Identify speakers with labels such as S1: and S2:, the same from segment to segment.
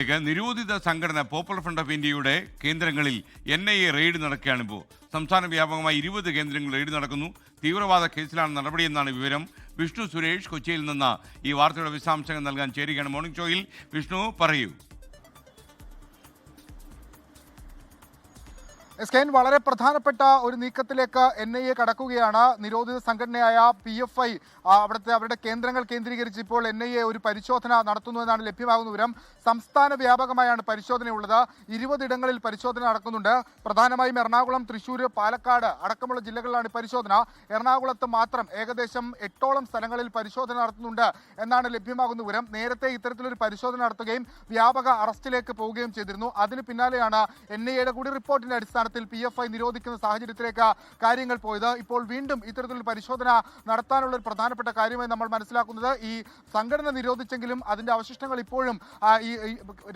S1: നിരോധിത സംഘടന popular front of ഇന്ത്യയുടെ കേന്ദ്രങ്ങളിൽ NIA റെയ്ഡ് നടക്കുകയാണിപ്പോൾ. സംസ്ഥാന വ്യാപകമായി 20 കേന്ദ്രങ്ങളിൽ റെയ്ഡ് നടക്കുന്നു. തീവ്രവാദ കേസിലാണ് നടപടിയെന്നാണ് വിവരം. വിഷ്ണു സുരേഷ് കൊച്ചിയിൽ നിന്ന് ഈ വാർത്തയുടെ വിശദാംശങ്ങൾ നൽകാൻ ചേരുകയാണ്. മോർണിംഗ് ഷോയിൽ വിഷ്ണു, പറയൂ.
S2: എസ്കെൻ, വളരെ പ്രധാനപ്പെട്ട ഒരു നീക്കത്തിലേക്ക് NIA കടക്കുകയാണ്. നിരോധിത സംഘടനയായ PFI അവരുടെ കേന്ദ്രങ്ങൾ കേന്ദ്രീകരിച്ച് ഇപ്പോൾ NIA ഒരു പരിശോധന നടത്തുന്നു എന്നാണ് ലഭ്യമാകുന്ന വിവരം. സംസ്ഥാന വ്യാപകമായാണ് പരിശോധനയുള്ളത്. 20 ഇടങ്ങളിൽ പരിശോധന നടക്കുന്നുണ്ട്. പ്രധാനമായും എറണാകുളം, തൃശ്ശൂർ, പാലക്കാട് അടക്കമുള്ള ജില്ലകളിലാണ് പരിശോധന. എറണാകുളത്ത് മാത്രം ഏകദേശം 8ഓളം സ്ഥലങ്ങളിൽ പരിശോധന നടത്തുന്നുണ്ട് എന്നാണ് ലഭ്യമാകുന്ന വിവരം. നേരത്തെ ഇത്തരത്തിലൊരു പരിശോധന നടത്തുകയും വ്യാപക അറസ്റ്റിലേക്ക് പോവുകയും ചെയ്തിരുന്നു. അതിന് പിന്നാലെയാണ് NIAയുടെ കൂടി റിപ്പോർട്ടിന്റെ അടിസ്ഥാനത്തിൽ PFI നിരോധിക്കുന്ന സാഹചര്യത്തിലേക്ക് കാര്യങ്ങൾ പോയത്. ഇപ്പോൾ വീണ്ടും ഇത്തരത്തിലുള്ള പരിശോധന നടത്താനുള്ള ഒരു പ്രധാനപ്പെട്ട കാര്യമായി നമ്മൾ മനസ്സിലാക്കുന്നത്, ഈ സംഘടന നിരോധിച്ചെങ്കിലും അതിന്റെ അവശിഷ്ടങ്ങൾ ഇപ്പോഴും ഈ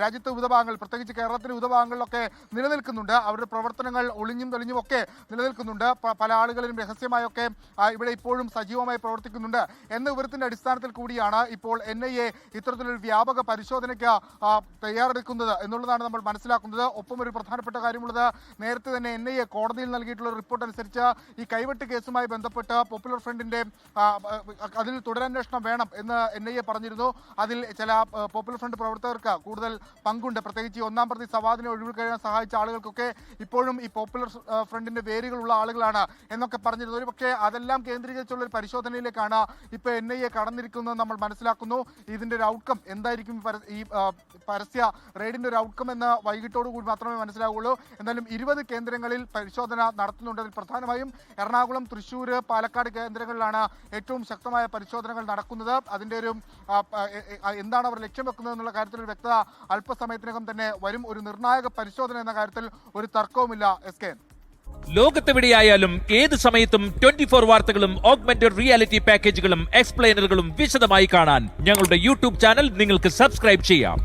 S2: രാജ്യത്തെ വിവിധ ഭാഗങ്ങൾ, പ്രത്യേകിച്ച് കേരളത്തിലെ വിവിധ ഭാഗങ്ങളിലൊക്കെ നിലനിൽക്കുന്നുണ്ട്. അവരുടെ പ്രവർത്തനങ്ങൾ ഒളിഞ്ഞും തെളിഞ്ഞും ഒക്കെ നിലനിൽക്കുന്നുണ്ട്. പല ആളുകളിലും രഹസ്യമായൊക്കെ ഇവിടെ ഇപ്പോഴും സജീവമായി പ്രവർത്തിക്കുന്നുണ്ട് എന്ന വിവരത്തിന്റെ അടിസ്ഥാനത്തിൽ കൂടിയാണ് ഇപ്പോൾ NIA ഇത്തരത്തിലൊരു വ്യാപക പരിശോധനയ്ക്ക് തയ്യാറെടുക്കുന്നത് എന്നുള്ളതാണ് നമ്മൾ മനസ്സിലാക്കുന്നത്. ഒപ്പം ഒരു പ്രധാനപ്പെട്ട കാര്യമുള്ളത്, നേരത്തെ തന്നെ NIA കോടതിയിൽ നൽകിയിട്ടുള്ള റിപ്പോർട്ട് അനുസരിച്ച് ഈ കൈവെട്ട് കേസുമായി ബന്ധപ്പെട്ട് പോപ്പുലർ ഫ്രണ്ടിന്റെ അതിൽ തുടരന്വേഷണം വേണം എന്ന് NIA പറഞ്ഞിരുന്നു. അതിൽ ചില പോപ്പുലർ ഫ്രണ്ട് പ്രവർത്തകർക്ക് കൂടുതൽ പങ്കുണ്ട്. പ്രത്യേകിച്ച് ഈ 1-ാം പ്രതി സവാദിനെ ഒഴിവിൽ കഴിയാൻ സഹായിച്ച ആളുകൾക്കൊക്കെ ഇപ്പോഴും ഈ പോപ്പുലർ ഫ്രണ്ടിന്റെ വേരുകളുള്ള ആളുകളാണ് എന്നൊക്കെ പറഞ്ഞിരുന്നു. ഒരു പക്ഷേ അതെല്ലാം കേന്ദ്രീകരിച്ചുള്ള ഒരു പരിശോധനയിലേക്കാണ് ഇപ്പോൾ NIA കടന്നിരിക്കുന്നത് നമ്മൾ മനസ്സിലാക്കുന്നു. ഇതിന്റെ ഒരു ഔട്ട്കം എന്തായിരിക്കും, ഈ പരസ്യ റെയ്ഡിന്റെ ഒരു ഔട്ട്കം എന്ന് വൈകിട്ടോടുകൂടി മാത്രമേ മനസ്സിലാവുള്ളൂ. എന്തായാലും 20 കേന്ദ്രങ്ങളിൽ പരിശോധന നടത്തുന്നുണ്ട്. അതിൽ പ്രധാനമായും എറണാകുളം, തൃശ്ശൂർ, പാലക്കാട് കേന്ദ്രങ്ങളിലാണ് ഏറ്റവും ശക്തമായ പരിശോധനകൾ നടക്കുന്നത്. അതിന്റെ ഒരു എന്താണ് അവർ ലക്ഷ്യം വെക്കുന്നത് എന്നുള്ള കാര്യത്തിൽ ഒരു വ്യക്തത അല്പസമയത്തിനകം തന്നെ വരും. ഒരു നിർണായക പരിശോധന എന്ന കാര്യത്തിൽ ഒരു തർക്കവുമില്ല. എസ്കെൻ,
S3: ലോകത്തെവിടെയായാലും ഏത് സമയത്തും 24 വാർത്തകളും ഓഗ്മെന്റഡ് റിയാലിറ്റി പാക്കേജുകളും എക്സ്പ്ലെയിനറുകളും വിശദമായി കാണാൻ ഞങ്ങളുടെ YouTube ചാനൽ നിങ്ങൾക്ക് സബ്സ്ക്രൈബ് ചെയ്യാം.